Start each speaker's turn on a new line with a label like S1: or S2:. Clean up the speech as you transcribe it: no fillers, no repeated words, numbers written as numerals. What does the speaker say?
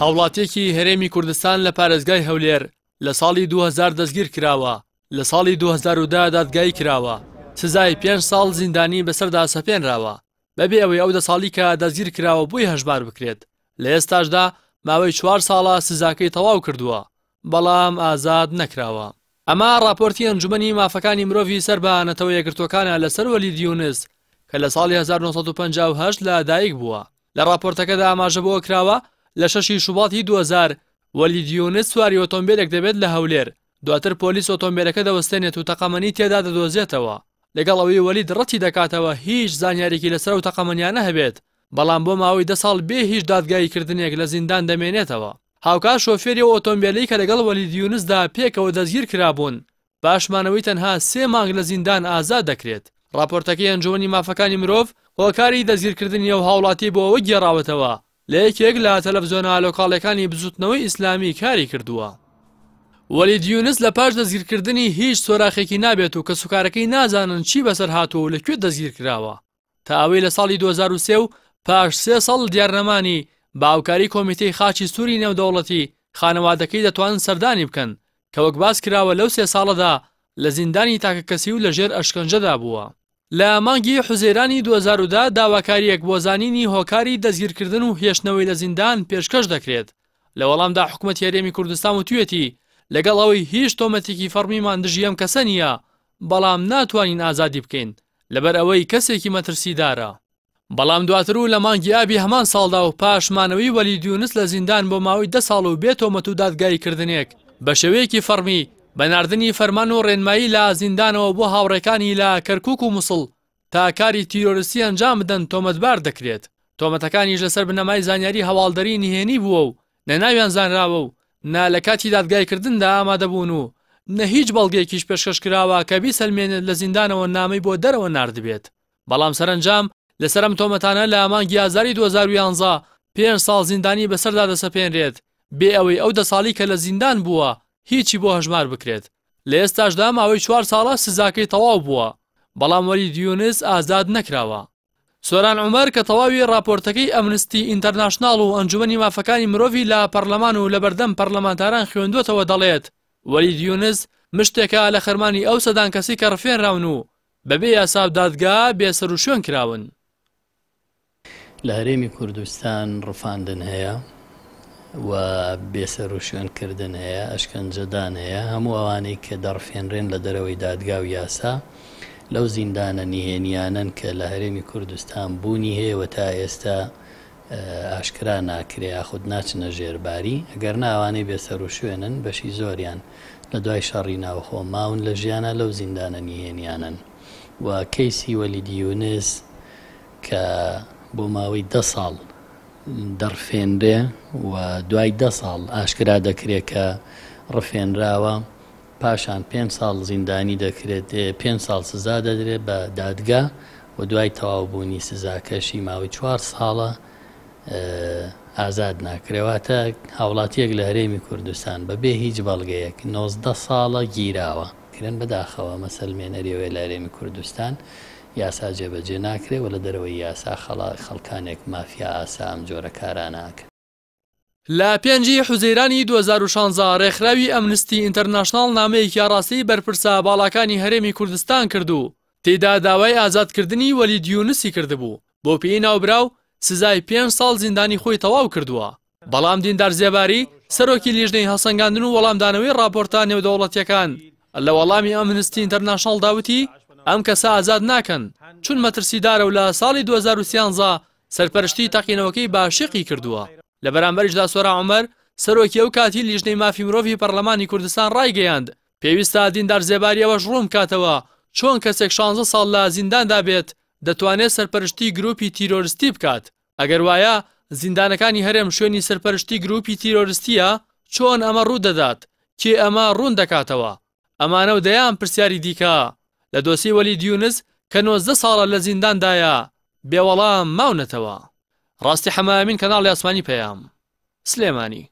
S1: هاوڵاتیەکی هەرێمی کوردستان لە پارێزگای هەولێر لە ساڵی 2000 دەستگیر کراوە. لە ساڵی 2010 دادگایی کراوە. سزای 5 ساڵ زیندانی بەسەردا سەپێنراوە بەبێ ئەوەی ئەو 10 ساڵی کە دەستگیر کراوە بووی هەژمار بکرێت. لە ئێستاشدا ماوەی 4 ساڵە سزاکەی تەواو کردووە، بەڵام ئازاد نەکراوە. ئەمە راپۆرتی ئەنجومەنی مافەکانی مرۆڤی سەر بە نەتەوە یەکگرتوەکانە لەسەر وەلید یونس کە لە ساڵی 1958 لە دایک بووە. لە راپۆرتەکەدا ئاماژە بۆ کراوە لە 6 شوباتی 2000 وەلید یونس سواری ئۆتۆمبیلێک دەبێت لە هەولێر، دواتر پۆلیس ئۆتۆمبیلەکە دەوەستێنێت و تەقەمەنی تێدا دەدۆزێتەوە. لەگەڵ ئەوەی وەلید ڕەتی دەکاتەوە هیچ زانیارێکی لەسەر و تەقەمەنیانە هەبێت، بەڵام بۆ ماوەی 10 ساڵ بێ هیچ دادگاییکردنێک لە زیندان دەمێنێتەوە. هاوکات شۆفێری ئۆتۆمبیلەی کە لەگەڵ وەلید یونسدا پێکەوە دەستگیر کرابوون باشمانەوەی تەنها 3 مانگ لە زیندان ئازاد دەکرێت. راپۆرتەکەی ئەنجومەنی مافەکانی مرۆڤ هۆکاری دەستگیرکردنی ئەو هاوڵاتی بۆ ئەوە گێڕاوەتەوە لە یەکێک لە تەلەڤیزۆنە لۆکاڵەکانی بزوتنەوەی ئیسلامی کاری کردووە. وەلید یونس لە پاش دەستگیرکردنی هیچ سۆراخێکی نابێت و کە سوکارەکەی نازانن چی بەسەر هاتووە و لەکوێ دەستگیر کراوە تا ئەوەی لە ساڵی 2003 و پاش 3 ساڵ دیارنەمانی باوکاری کۆمیتەی خاچی سووری نێودەوڵەتی خانەوادەکەی دەتوانن سەردانی بکەن کە وەک باس کراوە لەو 3 ساڵەدا لە زیندانی تاکەکەسی و لەژێر ئەشکەنجەدا بووە. لە مانگی حوزەیرانی 2010 داواکاریەک بۆ زانینی هۆکاری دەستگیرکردن و هێشتنەوەی لە زیندان پێشکەش دەکرێت. لە وەڵامدا حکوومەتی هەرێمی کوردستان وتوێتی لەگەڵ ئەوەی هیچ تۆمەتێکی فەرمیمان دژی ئەم کەسە نییە، بەڵام ناتوانین ئازادی بکەین لەبەر ئەوەی کەسێکی مەترسیدارە. بەڵام دواتر و لە مانگی ئابی هەمان ساڵدا و پاشمانەوەی وەلید یونس لە زیندان بۆ ماوەی 10 ساڵ و بێ تۆمەت و دادگاییکردنێک بە شێوەیەکی فەرمی بەناردنی فەرمان و ڕێنمایی لە زیندانەوە بۆ هاوڕێکانی لە کەرکووک و مووسڵ تا کاری تیرۆریستی ئەنجام بدەن تۆمەتبار دەکرێت. تۆمەتەکانیش لەسەر بنەمای زانیاری هەواڵدەری نهێنی بووە و نەناویان زانراوە و نە لە کاتی دادگایکردندا ئامادەبوون و نە هیچ بەڵگەیەکیش پێشکەش کراوە کە بیسەلمێنێت لە زیندانەوە نامەی بۆ دەرەوە ناردبێت. بەڵام سەرنجام لەسەر ئەم تۆمەتانە لە مانگی ئازاری 2011 5 ساڵ زیندانی بەسەردا دەسەپێنرێت بێ ئەوەی ئەو 10 ساڵی کە لە زیندان بووە هیچی بۆ هەژمار بکرێت. لە ئێستاشدا ماوەی 4 ساڵە سزاکەی تەواو بووە، بەڵام وەلید یونس ئازاد نەکراوە. سۆران عومەر کە تەواوی راپۆرتەکەی ئەمنستی ئینتەرناشناڵ و ئەنجومەنی مافەکانی مرۆڤی لە پەرلەمان و لە بەردەم پەرلەمانتاران خوێندووەتەوە دەڵێت وەلید یونس مشتێکە لە خەرمانی ئەو سەدان کەسی کە ڕفێنراون و بەبێ یاسا دادگا بێسەر و شوێن کراون.
S2: لە هەرێمی کوردستان ڕفاندن هەیە و بێسەر و شوێنکردن هەیە، ئەشکەنجەدان هەیە، هەموو ئەوانەی کە دەڕفێنرێن لە دەرەوەی دادگا و یاسا لەو زیندانە نهێنیانن کە لە هەرێمی کوردستان بوونی هەیە و تا ئێستا ئاشکرا ناکرێ یاخود ناچنە ژێرباری. ئەگەر ناوانەی بێسەر و شوێنن بەشی زۆریان لە دوای شەڕی ناوخۆ ماون لە ژیانە لەو زیندانە نهێنیانن و کەیسی وەلید یونس کە بۆ ماوەی 10 ساڵ دەڕفێنرێ و دوای 10 ساڵ ئاشکرا دەکرێت کە ڕفێنراوە، پاشان 5 ساڵ زیندانی دەکرێت، 5 ساڵ سزا دەدرێت بە دادگا و دوای تەواوبوونی سزاکەشی ماوەی 4 ساڵە ئازاد ناکرێواتە هاوڵاتیەک لە هەرێمی کوردستان بەبێ هیچ بەڵگەیەک 19 ساڵە گیراوە کرن بەداخەوە مەسەلمێنەریەوەی لە هەرێمی کوردستان یاسا جێبەجێ ناکرێ و لە دەرەوەی یاسا خەڵکانێک مافیا ئاسا ئەم جۆرە کاراناکە.
S1: لە 5 حوزەیرانی 2016 ڕێکخراوی ئەمنستی ئینتەرناشناڵ نامەیەکی ڕاستی بەرپرسە باڵاکانی هەرێمی کوردستان کردو تێدا داوای ئازادکردنی وەلید یونسی کردبوو بۆ پێی ناوبراو سزای 5 ساڵ زیندانی خۆی تەواو کردووە. بەڵام دیندار زێباری سەرۆکی لیژنەی هەڵسەنگاندن و وەڵامدانەوەی راپۆرتە نێودەوڵەتیەکان لە وەڵامی ئەمنستی ئینتەرناشناڵ داوتی ئەم کەسە ئازاد ناکەن چون مەترسیدارە و لە ساڵی 2013 سەرپەرشتی تەقینەوەکەی باشقی کردووە. لە بەرامبەریشدا سۆران عومەر سەرۆکی ئەو کاتی لیژنەی مافی مرۆڤی پەرلەمانی کوردستان ڕایگەیاند پێویستە دیندار زێباری ئەوەش ڕوون کاتەوە چۆن کەسێک 16 ساڵ لە زینداندا بێت دەتوانێت سەرپەرشتی گروپی تیرۆریستی بکات. ئەگەر وایە زیندانەکانی هەرێم شوێنی سەرپەرشتی گروپی تیرۆریستیە چۆن ئەمە ڕوو دەدات کێ ئەمە ڕوون دەکاتەوە؟ ئەمانە و دەیان پرسیاری دیکە لە دۆسی وەلید یونس کە 19 ساڵە لە زینداندایە بێوەڵام ماونەتەوە. ڕاستی حەمامین کەناڵی ئاسمانی پەیام سلێمانی.